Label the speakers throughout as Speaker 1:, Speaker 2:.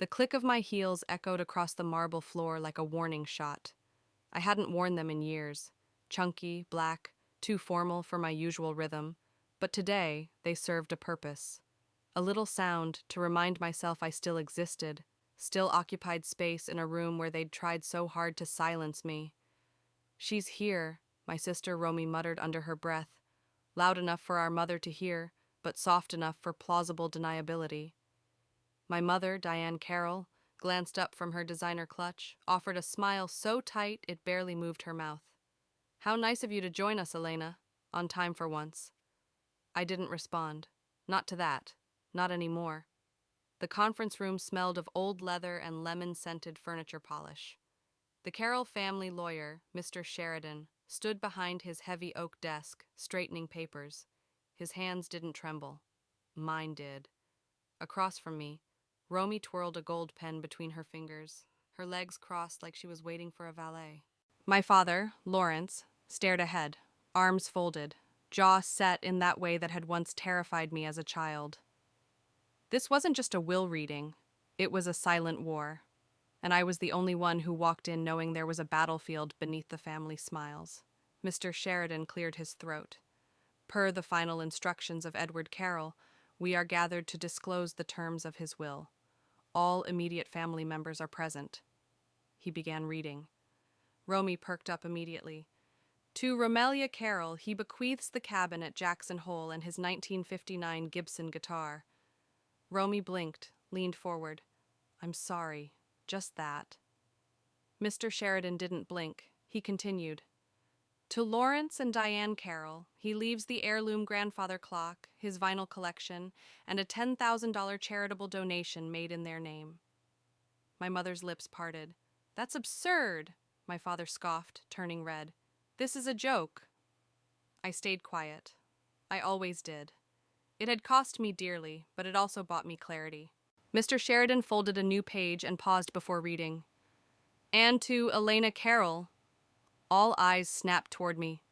Speaker 1: The click of my heels echoed across the marble floor like a warning shot. I hadn't worn them in years. Chunky, black, too formal for my usual rhythm, but today they served a purpose. A little sound to remind myself I still existed, still occupied space in a room where they'd tried so hard to silence me. "She's here," my sister Romy muttered under her breath, loud enough for our mother to hear, but soft enough for plausible deniability. My mother, Diane Carroll, glanced up from her designer clutch, offered a smile so tight it barely moved her mouth. "How nice of you to join us, Elena. On time for once." I didn't respond. Not to that. Not anymore. The conference room smelled of old leather and lemon-scented furniture polish. The Carroll family lawyer, Mr. Sheridan, stood behind his heavy oak desk, straightening papers. His hands didn't tremble. Mine did. Across from me, Romy twirled a gold pen between her fingers, her legs crossed like she was waiting for a valet. My father, Lawrence, stared ahead, arms folded, jaw set in that way that had once terrified me as a child. This wasn't just a will reading, it was a silent war, and I was the only one who walked in knowing there was a battlefield beneath the family smiles. Mr. Sheridan cleared his throat. "Per the final instructions of Edward Carroll, we are gathered to disclose the terms of his will. All immediate family members are present." He began reading. Romy perked up immediately. "To Romelia Carroll, he bequeaths the cabin at Jackson Hole and his 1959 Gibson guitar." Romy blinked, leaned forward. "I'm sorry, just that." Mr. Sheridan didn't blink. He continued. "To Lawrence and Diane Carroll, he leaves the heirloom grandfather clock, his vinyl collection, and a $10,000 charitable donation made in their name." My mother's lips parted. "That's absurd," my father scoffed, turning red. "This is a joke." I stayed quiet. I always did. It had cost me dearly, but it also bought me clarity. Mr. Sheridan folded a new page and paused before reading. "And to Elena Carroll." All eyes snapped toward me.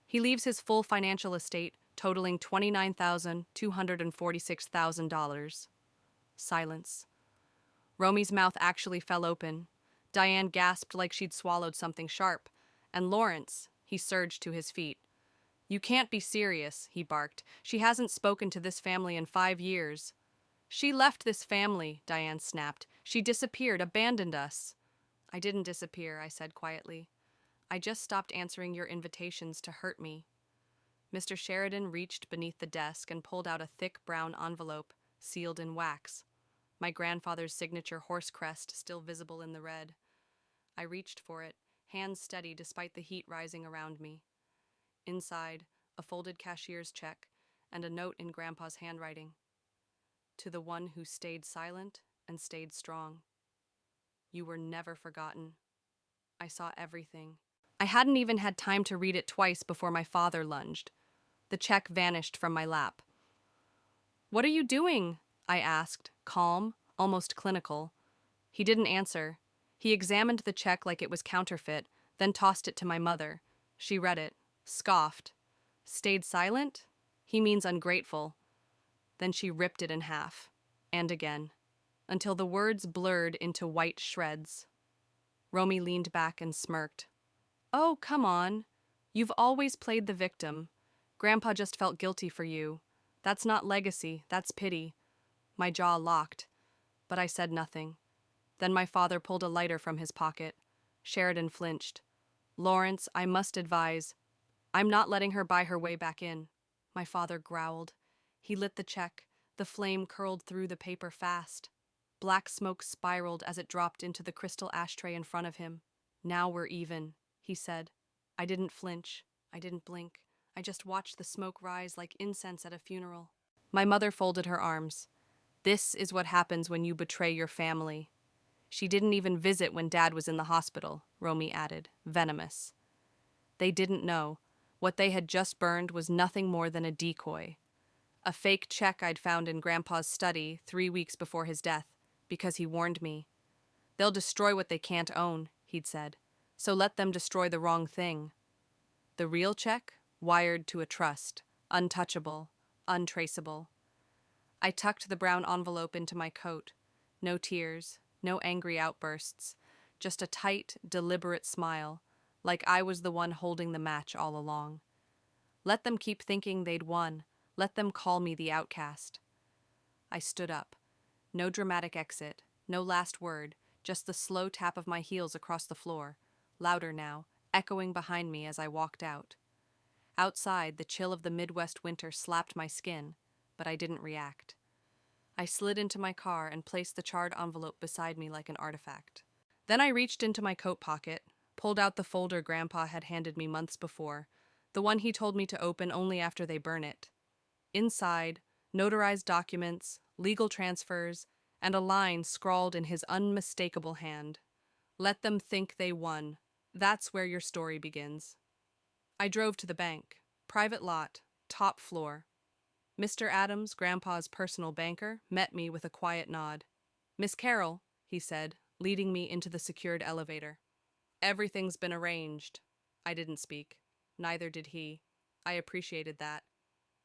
Speaker 1: "He leaves his full financial estate, totaling $29,246,000. Silence. Romy's mouth actually fell open. Diane gasped like she'd swallowed something sharp. And Lawrence, he surged to his feet. "You can't be serious," he barked. "She hasn't spoken to this family in 5 years." "She left this family," Diane snapped. "She disappeared, abandoned us." "I didn't disappear," I said quietly. "I just stopped answering your invitations to hurt me." Mr. Sheridan reached beneath the desk and pulled out a thick brown envelope, sealed in wax. My grandfather's signature horse crest still visible in the red. I reached for it, hands steady despite the heat rising around me. Inside, a folded cashier's check and a note in Grandpa's handwriting. "To the one who stayed silent and stayed strong. You were never forgotten." I saw everything. I hadn't even had time to read it twice before my father lunged. The check vanished from my lap. "What are you doing?" I asked, calm, almost clinical. He didn't answer. He examined the check like it was counterfeit, then tossed it to my mother. She read it, scoffed. "Stayed silent? He means ungrateful." Then she ripped it in half, and again, until the words blurred into white shreds. Romy leaned back and smirked. "Oh, come on. You've always played the victim. Grandpa just felt guilty for you. That's not legacy, that's pity." My jaw locked, but I said nothing. Then my father pulled a lighter from his pocket. Sheridan flinched. "Lawrence, I must advise. I'm not letting her buy her way back in." My father growled. He lit the check. The flame curled through the paper fast. Black smoke spiraled as it dropped into the crystal ashtray in front of him. "Now we're even," he said. I didn't flinch. I didn't blink. I just watched the smoke rise like incense at a funeral. My mother folded her arms. "This is what happens when you betray your family." "She didn't even visit when Dad was in the hospital," Romy added, venomous. They didn't know. What they had just burned was nothing more than a decoy. A fake check I'd found in Grandpa's study 3 weeks before his death, because he warned me. "They'll destroy what they can't own," he'd said. "So let them destroy the wrong thing." The real check, wired to a trust, untouchable, untraceable. I tucked the brown envelope into my coat. No tears, no angry outbursts, just a tight, deliberate smile, like I was the one holding the match all along. Let them keep thinking they'd won. Let them call me the outcast. I stood up. No dramatic exit, no last word, just the slow tap of my heels across the floor, louder now, echoing behind me as I walked out. Outside, the chill of the Midwest winter slapped my skin, but I didn't react. I slid into my car and placed the charred envelope beside me like an artifact. Then I reached into my coat pocket, pulled out the folder Grandpa had handed me months before, the one he told me to open only after they burn it. Inside, notarized documents, legal transfers, and a line scrawled in his unmistakable hand. Let them think they won. That's where your story begins. I drove to the bank. Private lot, top floor. Mr. Adams, Grandpa's personal banker, met me with a quiet nod. Miss Carroll, he said, leading me into the secured elevator. Everything's been arranged. I didn't speak. Neither did he. I appreciated that.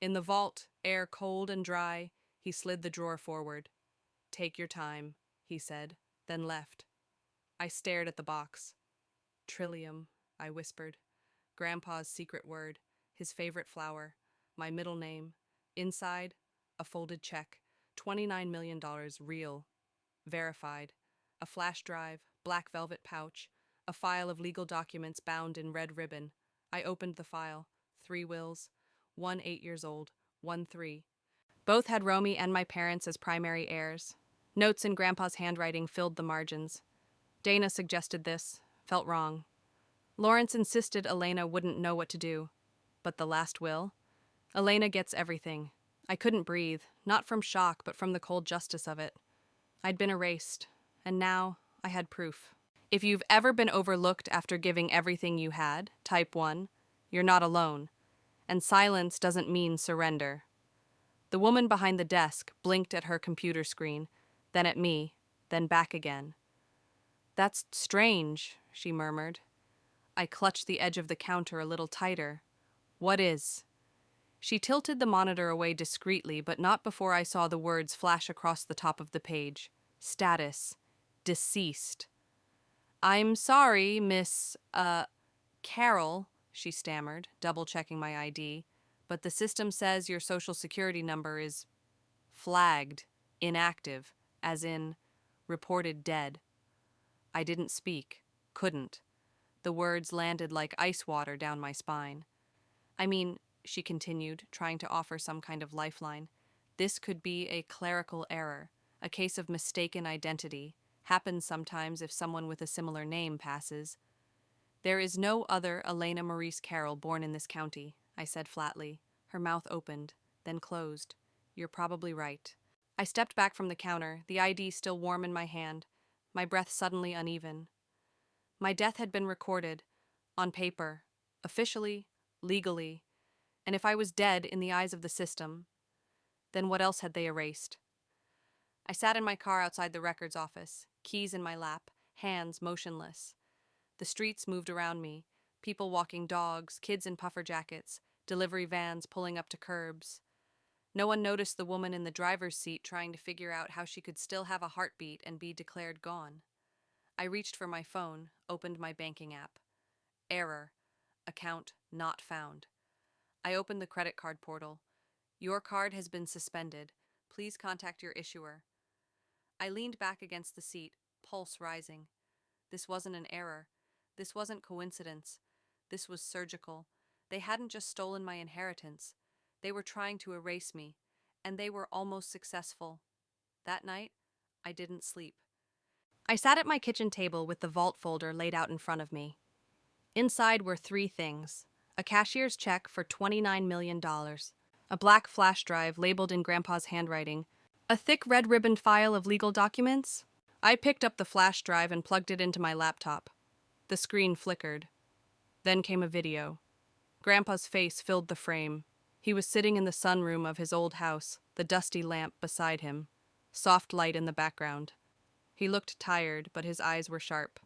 Speaker 1: In the vault, air cold and dry, he slid the drawer forward. Take your time, he said, then left. I stared at the box. Trillium, I whispered. Grandpa's secret word, his favorite flower, my middle name. Inside, a folded check, $29 million real, verified, a flash drive, black velvet pouch, a file of legal documents bound in red ribbon. I opened the file. 3 wills, one 8 years old, one 3. Both had Romy and my parents as primary heirs. Notes in Grandpa's handwriting filled the margins. Dana suggested this, felt wrong. Lawrence insisted Elena wouldn't know what to do. But the last will? Elena gets everything. I couldn't breathe, not from shock, but from the cold justice of it. I'd been erased, and now I had proof. If you've ever been overlooked after giving everything you had, type 1, you're not alone. And silence doesn't mean surrender. The woman behind the desk blinked at her computer screen, then at me, then back again. That's strange, she murmured. I clutched the edge of the counter a little tighter. What is? She tilted the monitor away discreetly, but not before I saw the words flash across the top of the page. Status. Deceased. I'm sorry, Miss, Carol, she stammered, double-checking my ID, but the system says your social security number is flagged, inactive, as in reported dead. I didn't speak, couldn't. The words landed like ice water down my spine. I mean, she continued, trying to offer some kind of lifeline, this could be a clerical error, a case of mistaken identity. Happens sometimes if someone with a similar name passes. There is no other Elena Maurice Carroll born in this county, I said flatly. Her mouth opened, then closed. You're probably right. I stepped back from the counter, the ID still warm in my hand, my breath suddenly uneven. My death had been recorded, on paper, officially, legally, and if I was dead in the eyes of the system, then what else had they erased? I sat in my car outside the records office, keys in my lap, hands motionless. The streets moved around me, people walking dogs, kids in puffer jackets, delivery vans pulling up to curbs. No one noticed the woman in the driver's seat trying to figure out how she could still have a heartbeat and be declared gone. I reached for my phone, opened my banking app. Error. Account not found. I opened the credit card portal. Your card has been suspended. Please contact your issuer. I leaned back against the seat, pulse rising. This wasn't an error. This wasn't coincidence. This was surgical. They hadn't just stolen my inheritance. They were trying to erase me, and they were almost successful. That night, I didn't sleep. I sat at my kitchen table with the vault folder laid out in front of me. Inside were 3 things. A cashier's check for $29 million. A black flash drive labeled in Grandpa's handwriting. A thick red ribbon file of legal documents. I picked up the flash drive and plugged it into my laptop. The screen flickered. Then came a video. Grandpa's face filled the frame. He was sitting in the sunroom of his old house, the dusty lamp beside him. Soft light in the background. He looked tired, but his eyes were sharp.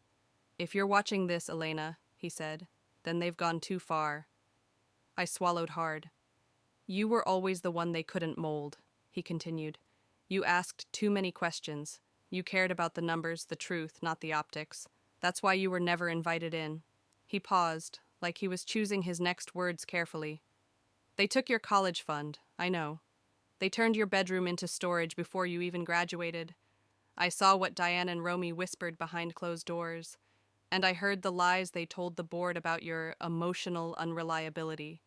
Speaker 1: If you're watching this, Elena, he said, then they've gone too far. I swallowed hard. You were always the one they couldn't mold, he continued. You asked too many questions. You cared about the numbers, the truth, not the optics. That's why you were never invited in. He paused, like he was choosing his next words carefully. They took your college fund, I know. They turned your bedroom into storage before you even graduated. I saw what Diane and Romy whispered behind closed doors, and I heard the lies they told the board about your emotional unreliability.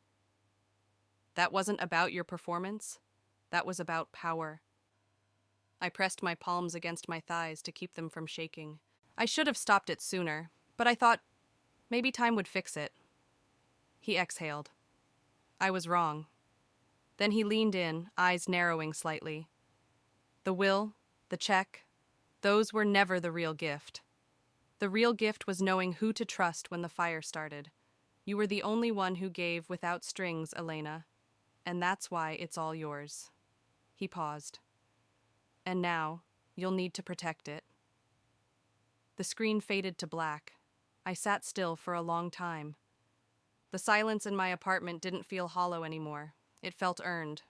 Speaker 1: That wasn't about your performance. That was about power. I pressed my palms against my thighs to keep them from shaking. I should have stopped it sooner, but I thought maybe time would fix it. He exhaled. I was wrong. Then he leaned in, eyes narrowing slightly. The will, the check, those were never the real gift. The real gift was knowing who to trust when the fire started. You were the only one who gave without strings, Elena, and that's why it's all yours. He paused. And now, you'll need to protect it. The screen faded to black. I sat still for a long time. The silence in my apartment didn't feel hollow anymore. It felt earned.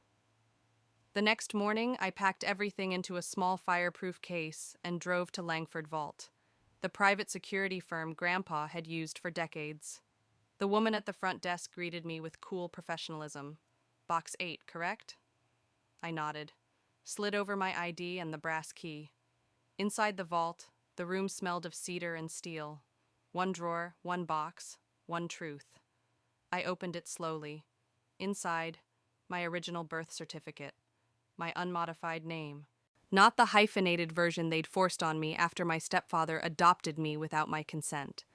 Speaker 1: The next morning, I packed everything into a small fireproof case and drove to Langford Vault, the private security firm Grandpa had used for decades. The woman at the front desk greeted me with cool professionalism. Box 8, correct? I nodded, slid over my ID and the brass key. Inside the vault, the room smelled of cedar and steel. One drawer, one box, one truth. I opened it slowly. Inside, my original birth certificate, my unmodified name. Not the hyphenated version they'd forced on me after my stepfather adopted me without my consent.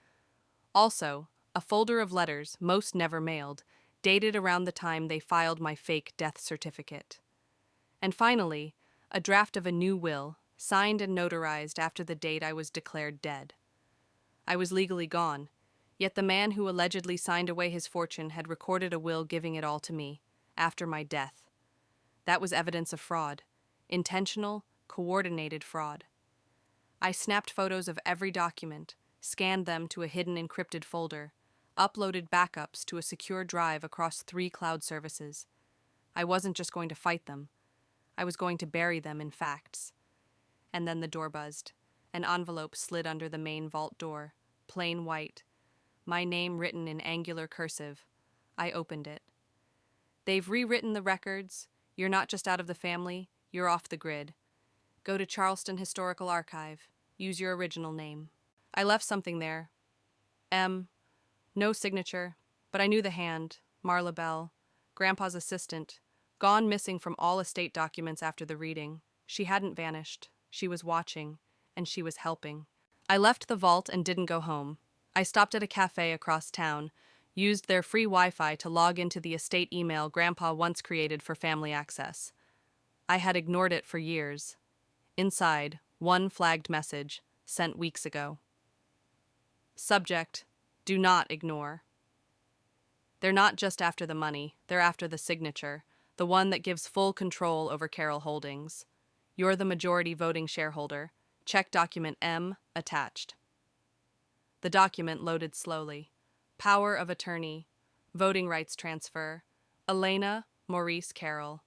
Speaker 1: Also, a folder of letters, most never mailed, dated around the time they filed my fake death certificate. And finally, a draft of a new will, signed and notarized after the date I was declared dead. I was legally gone, yet the man who allegedly signed away his fortune had recorded a will giving it all to me, after my death. That was evidence of fraud. Intentional, coordinated fraud. I snapped photos of every document, scanned them to a hidden encrypted folder, uploaded backups to a secure drive across 3 cloud services. I wasn't just going to fight them. I was going to bury them in facts. And then the door buzzed. An envelope slid under the main vault door, plain white. My name written in angular cursive. I opened it. They've rewritten the records. You're not just out of the family, you're off the grid. Go to Charleston Historical Archive. Use your original name. I left something there. M. No signature, but I knew the hand. Marla Bell, Grandpa's assistant, gone missing from all estate documents after the reading. She hadn't vanished. She was watching, and she was helping. I left the vault and didn't go home. I stopped at a cafe across town, used their free Wi-Fi to log into the estate email Grandpa once created for family access. I had ignored it for years. Inside, one flagged message, sent weeks ago. Subject, do not ignore. They're not just after the money, they're after the signature, the one that gives full control over Carroll Holdings. You're the majority voting shareholder. Check document M, attached. The document loaded slowly. Power of attorney, voting rights transfer, Elena Maurice Carroll,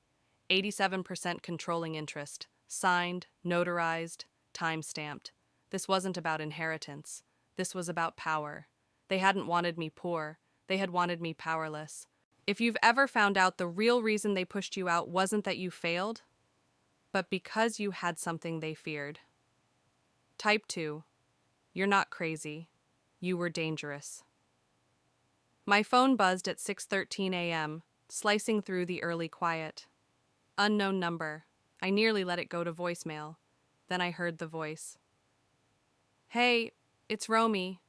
Speaker 1: 87% controlling interest, signed, notarized, time-stamped. This wasn't about inheritance. This was about power. They hadn't wanted me poor. They had wanted me powerless. If you've ever found out the real reason they pushed you out wasn't that you failed, but because you had something they feared. Type 2. You're not crazy. You were dangerous. My phone buzzed at 6:13 a.m., slicing through the early quiet. Unknown number. I nearly let it go to voicemail. Then I heard the voice. Hey, it's Romy.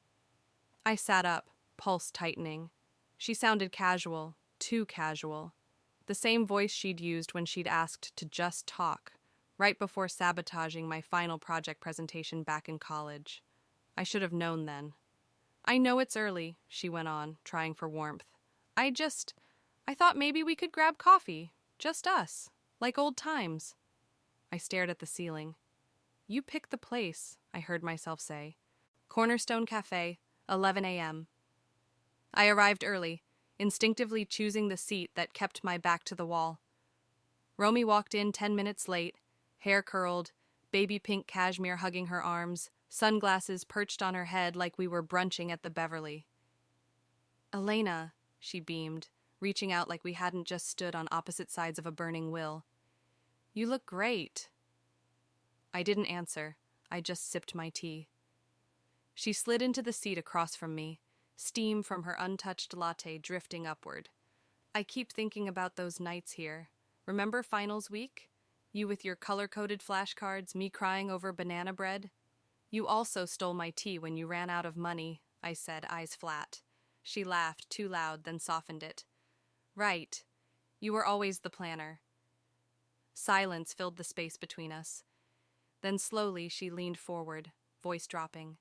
Speaker 1: I sat up, pulse tightening. She sounded casual, too casual. The same voice she'd used when she'd asked to just talk, right before sabotaging my final project presentation back in college. I should have known then. I know it's early, she went on, trying for warmth. I thought maybe we could grab coffee. Just us. Like old times. I stared at the ceiling. You picked the place, I heard myself say. Cornerstone Cafe, 11 a.m. I arrived early, instinctively choosing the seat that kept my back to the wall. Romy walked in 10 minutes late, hair curled, baby pink cashmere hugging her arms, sunglasses perched on her head like we were brunching at the Beverly. "Elena," she beamed, reaching out like we hadn't just stood on opposite sides of a burning will. "You look great." I didn't answer. I just sipped my tea. She slid into the seat across from me, steam from her untouched latte drifting upward. "I keep thinking about those nights here. Remember finals week? You with your color-coded flashcards, me crying over banana bread?" "You also stole my tea when you ran out of money," I said, eyes flat. She laughed, too loud, then softened it. "Right. You were always the planner." Silence filled the space between us. Then slowly she leaned forward, voice dropping.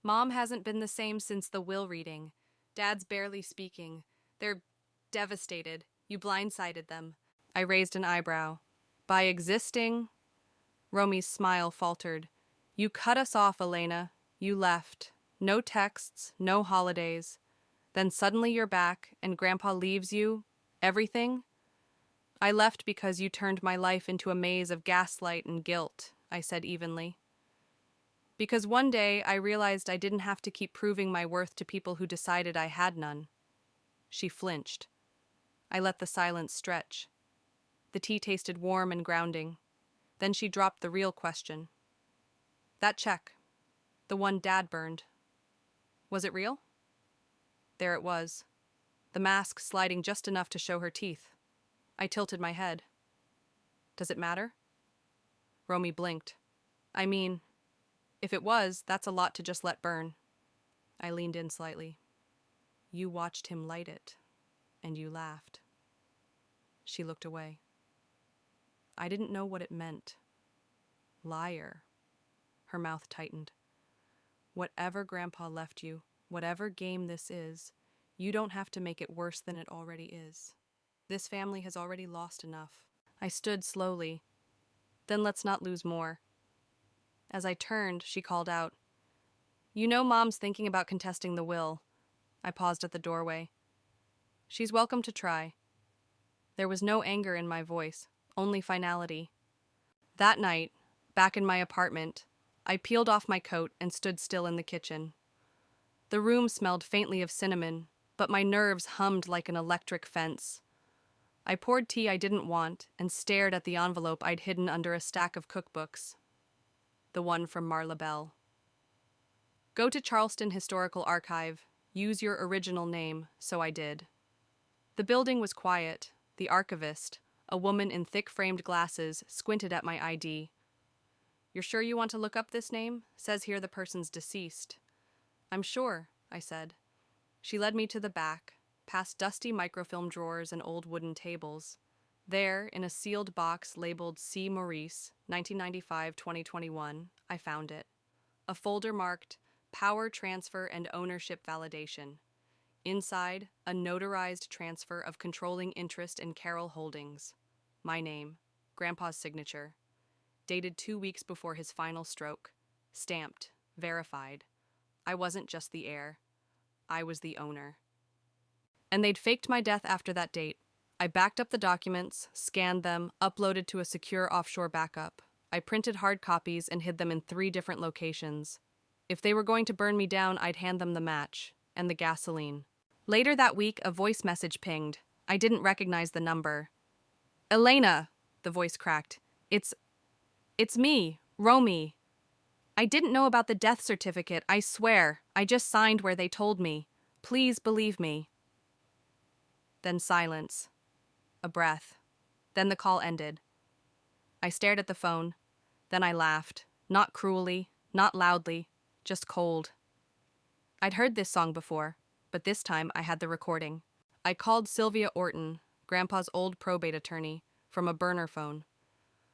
Speaker 1: "Mom hasn't been the same since the will reading. Dad's barely speaking. They're devastated. You blindsided them." I raised an eyebrow. "By existing?" Romy's smile faltered. "You cut us off, Elena. You left. No texts, no holidays. Then suddenly you're back, and Grandpa leaves you. Everything?" "I left because you turned my life into a maze of gaslight and guilt," I said evenly. "Because one day I realized I didn't have to keep proving my worth to people who decided I had none." She flinched. I let the silence stretch. The tea tasted warm and grounding. Then she dropped the real question. "That check, the one Dad burned, was it real?" There it was, the mask sliding just enough to show her teeth. I tilted my head. "Does it matter?" Romy blinked. "I mean, if it was, that's a lot to just let burn." I leaned in slightly. "You watched him light it, and you laughed." She looked away. I didn't know what it meant. Liar. Her mouth tightened. "Whatever Grandpa left you, whatever game this is, you don't have to make it worse than it already is. This family has already lost enough." I stood slowly. "Then let's not lose more." As I turned, she called out, "You know Mom's thinking about contesting the will." I paused at the doorway. "She's welcome to try." There was no anger in my voice, only finality. That night, back in my apartment, I peeled off my coat and stood still in the kitchen. The room smelled faintly of cinnamon, but my nerves hummed like an electric fence. I poured tea I didn't want and stared at the envelope I'd hidden under a stack of cookbooks. The one from Marla Bell. "Go to Charleston Historical Archive. Use your original name," so I did. The building was quiet. The archivist, a woman in thick-framed glasses, squinted at my ID. "You're sure you want to look up this name? Says here the person's deceased." "I'm sure," I said. She led me to the back, past dusty microfilm drawers and old wooden tables. There, in a sealed box labeled C. Maurice, 1995-2021, I found it. A folder marked Power Transfer and Ownership Validation. Inside, a notarized transfer of controlling interest in Carroll Holdings. My name, Grandpa's signature. Dated 2 weeks before his final stroke. Stamped, verified. I wasn't just the heir. I was the owner. And they'd faked my death after that date. I backed up the documents, scanned them, uploaded to a secure offshore backup. I printed hard copies and hid them in 3 different locations. If they were going to burn me down, I'd hand them the match and the gasoline. Later that week, a voice message pinged. I didn't recognize the number. "Elena," the voice cracked. It's me, Romy. I didn't know about the death certificate, I swear. I just signed where they told me. Please believe me." Then silence. A breath. Then the call ended. I stared at the phone. Then I laughed. Not cruelly, not loudly, just cold. I'd heard this song before, but this time I had the recording. I called Sylvia Orton, Grandpa's old probate attorney, from a burner phone.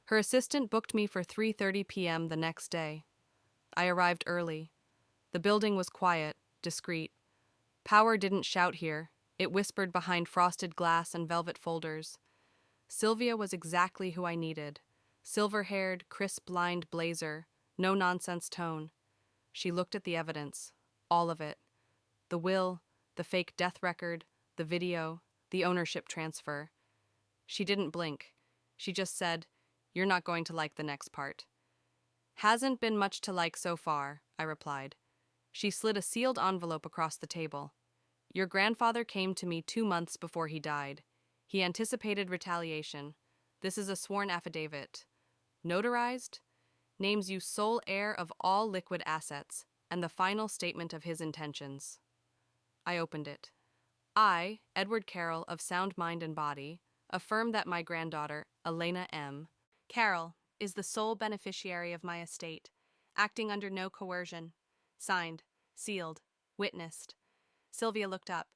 Speaker 1: Her assistant booked me for 3:30 p.m. the next day. I arrived early. The building was quiet, discreet. Power didn't shout here. It whispered behind frosted glass and velvet folders. Sylvia was exactly who I needed. Silver-haired, crisp-lined blazer, no-nonsense tone. She looked at the evidence. All of it. The will, the fake death record, the video, the ownership transfer. She didn't blink. She just said, "You're not going to like the next part." Hasn't been much to like so far, I replied. She slid a sealed envelope across the table. Your grandfather came to me 2 months before he died. He anticipated retaliation. This is a sworn affidavit. Notarized? Names you sole heir of all liquid assets, and the final statement of his intentions. I opened it. I, Edward Carroll of sound mind and body, affirm that my granddaughter, Elena M. Carroll, is the sole beneficiary of my estate, acting under no coercion. Signed, sealed, witnessed. Sylvia looked up.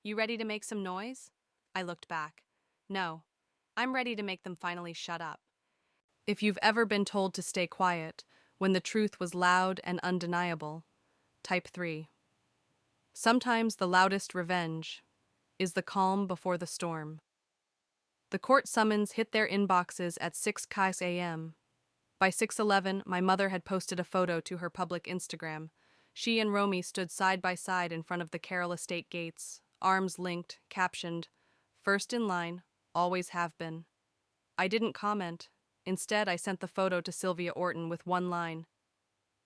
Speaker 1: You ready to make some noise? I looked back. No. I'm ready to make them finally shut up. If you've ever been told to stay quiet when the truth was loud and undeniable, type 3. Sometimes the loudest revenge is the calm before the storm. The court summons hit their inboxes at 6 a.m. By 6:11, my mother had posted a photo to her public Instagram. She and Romy stood side by side in front of the Carroll estate gates, arms linked, captioned, "First in line, always have been." I didn't comment. Instead, I sent the photo to Sylvia Orton with one line.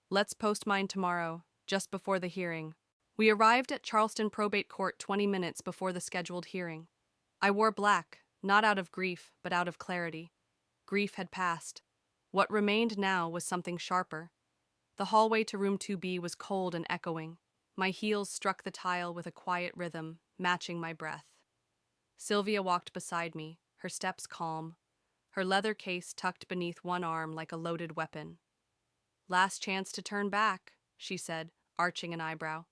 Speaker 1: Let's post mine tomorrow, just before the hearing. We arrived at Charleston Probate Court 20 minutes before the scheduled hearing. I wore black, not out of grief, but out of clarity. Grief had passed. What remained now was something sharper. The hallway to room 2B was cold and echoing. My heels struck the tile with a quiet rhythm, matching my breath. Sylvia walked beside me, her steps calm, her leather case tucked beneath one arm like a loaded weapon. Last chance to turn back, she said, arching an eyebrow.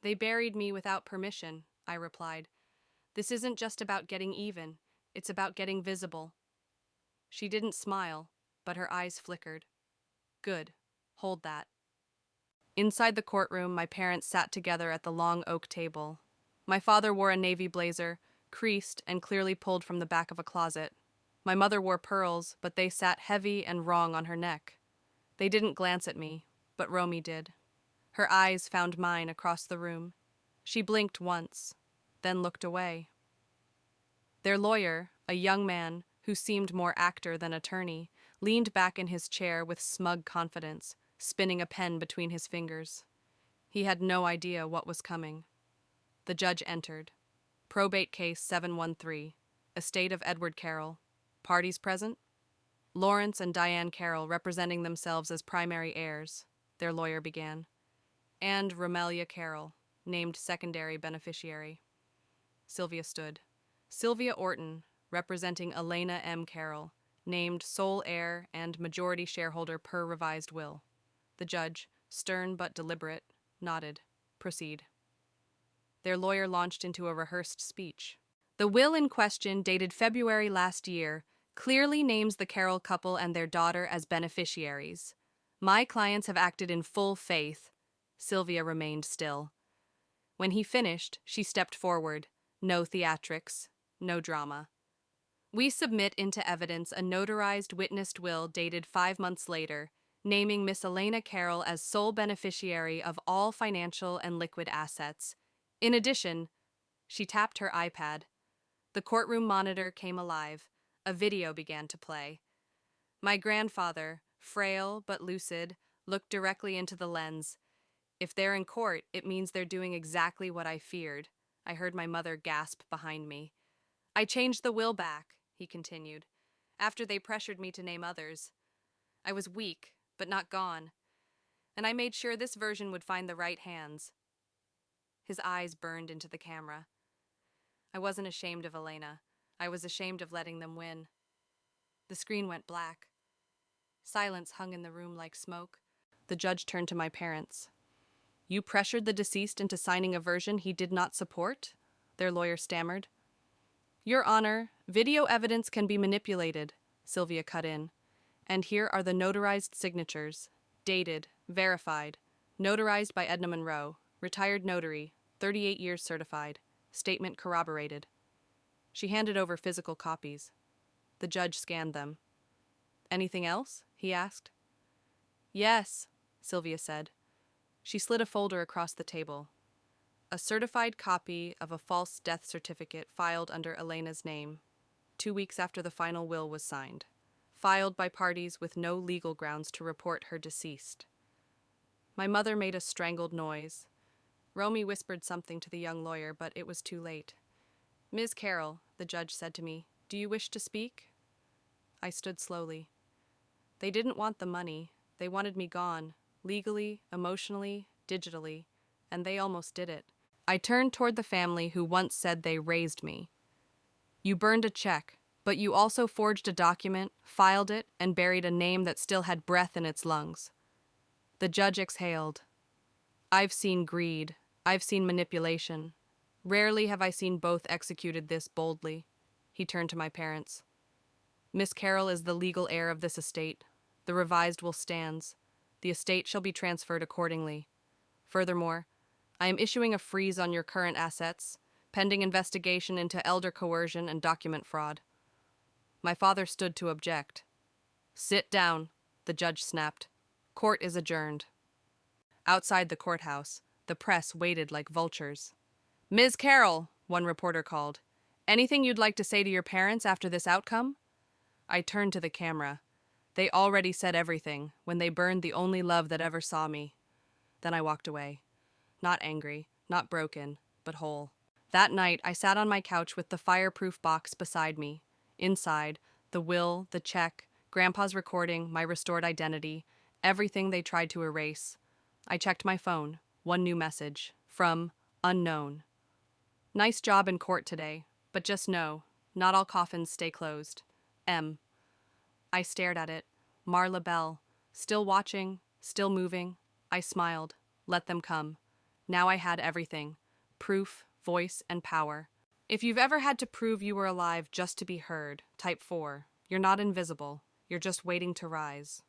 Speaker 1: They buried me without permission, I replied. This isn't just about getting even, it's about getting visible. She didn't smile, but her eyes flickered. Good. Hold that. Inside the courtroom, my parents sat together at the long oak table. My father wore a navy blazer, creased and clearly pulled from the back of a closet. My mother wore pearls, but they sat heavy and wrong on her neck. They didn't glance at me, but Romy did. Her eyes found mine across the room. She blinked once, then looked away. Their lawyer, a young man who seemed more actor than attorney, leaned back in his chair with smug confidence, spinning a pen between his fingers. He had no idea what was coming. The judge entered. Probate case 713, estate of Edward Carroll. Parties present? Lawrence and Diane Carroll representing themselves as primary heirs, their lawyer began. And Romelia Carroll, named secondary beneficiary. Sylvia stood. Sylvia Orton, representing Elena M. Carroll, named sole heir and majority shareholder per revised will. The judge, stern but deliberate, nodded. Proceed. Their lawyer launched into a rehearsed speech. The will in question, dated February last year, clearly names the Carroll couple and their daughter as beneficiaries. My clients have acted in full faith. Sylvia remained still. When he finished, she stepped forward. No theatrics, no drama. We submit into evidence a notarized witnessed will dated 5 months later, naming Miss Elena Carroll as sole beneficiary of all financial and liquid assets. In addition, she tapped her iPad. The courtroom monitor came alive. A video began to play. My grandfather, frail but lucid, looked directly into the lens. If they're in court, it means they're doing exactly what I feared. I heard my mother gasp behind me. I changed the will back, he continued, after they pressured me to name others. I was weak, but not gone, and I made sure this version would find the right hands. His eyes burned into the camera. I wasn't ashamed of Elena. I was ashamed of letting them win. The screen went black. Silence hung in the room like smoke. The judge turned to my parents. You pressured the deceased into signing a version he did not support? Their lawyer stammered. Your Honor, video evidence can be manipulated, Sylvia cut in. And here are the notarized signatures. Dated, verified. Notarized by Edna Monroe, retired notary, 38 years certified. Statement corroborated. She handed over physical copies. The judge scanned them. Anything else? He asked. Yes, Sylvia said. She slid a folder across the table. A certified copy of a false death certificate filed under Elena's name, 2 weeks after the final will was signed. filed by parties with no legal grounds to report her deceased. My mother made a strangled noise. Romy whispered something to the young lawyer, but it was too late. "Ms. Carroll," the judge said to me, "do you wish to speak?" I stood slowly. They didn't want the money. They wanted me gone, legally, emotionally, digitally, and they almost did it. I turned toward the family who once said they raised me. "You burned a check, but you also forged a document, filed it, and buried a name that still had breath in its lungs." The judge exhaled. "I've seen greed. I've seen manipulation. Rarely have I seen both executed this boldly." He turned to my parents. "Miss Carroll is the legal heir of this estate. The revised will stands. The estate shall be transferred accordingly. Furthermore, I am issuing a freeze on your current assets, pending investigation into elder coercion and document fraud." My father stood to object. "Sit down," the judge snapped. "Court is adjourned." Outside the courthouse, the press waited like vultures. "Ms. Carroll," one reporter called, "anything you'd like to say to your parents after this outcome?" I turned to the camera. They already said everything when they burned the only love that ever saw me. Then I walked away. Not angry, not broken, but whole. That night, I sat on my couch with the fireproof box beside me. Inside, the will, the check, Grandpa's recording, my restored identity, everything they tried to erase. I checked my phone. One new message. From unknown. "Nice job in court today, but just know, not all coffins stay closed. M." I stared at it. Marla Bell. Still watching, still moving. I smiled. Let them come. Now I had everything. Proof, voice, and power. If you've ever had to prove you were alive just to be heard, type 4. You're not invisible. You're just waiting to rise.